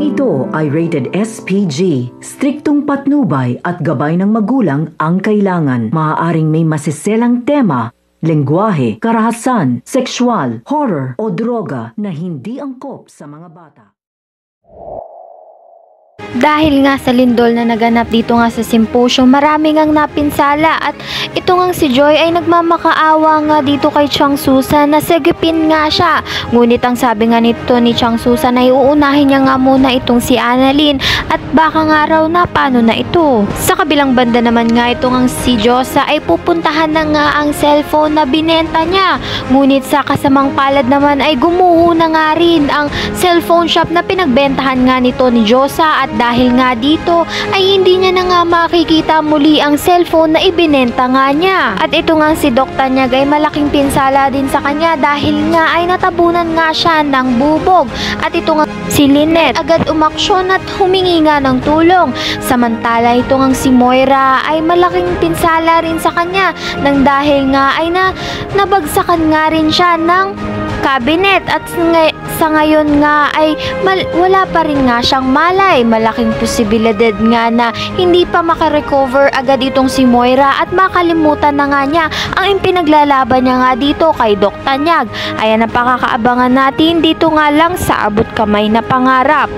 ito ay rated SPG. Striktong patnubay at gabay ng magulang ang kailangan. Maaaring may masiselang tema, lengguwahe, karahasan, sexual, horror o droga na hindi angkop sa mga bata. Dahil nga sa lindol na naganap dito nga sa symposium, marami ngang napinsala at ito ngang si Joy ay nagmamakaawa nga dito kay Chang Susan na sagipin nga siya. Ngunit ang sabi nga nito ni Chang Susan ay uunahin niya nga muna itong si Annalyn at baka nga raw na paano na ito. Sa kabilang banda naman nga ito ngang si Josa ay pupuntahan na nga ang cellphone na binenta niya. Ngunit sa kasamang palad naman ay gumuho na nga rin ang cellphone shop na pinagbentahan nga nito ni Josa at dahil nga dito ay hindi niya na nga makikita muli ang cellphone na ibinenta nga niya. At ito nga si Doc Tanyag ay malaking pinsala din sa kanya dahil nga ay natabunan nga siya ng bubog. At ito nga si Lynette agad umaksyon at humingi nga ng tulong. Samantala ito nga si Moira ay malaking pinsala rin sa kanya nang dahil nga ay nabagsakan nga rin siya ng cabinet at sa ngayon nga ay wala pa rin nga siyang malay. Malaking posibilidad nga na hindi pa makarecover agad itong si Moira at makalimutan na nga niya ang ipinaglalaban niya nga dito kay Doc Tanyag. Ayan ang pakakaabangan natin dito nga lang sa Abot Kamay na Pangarap.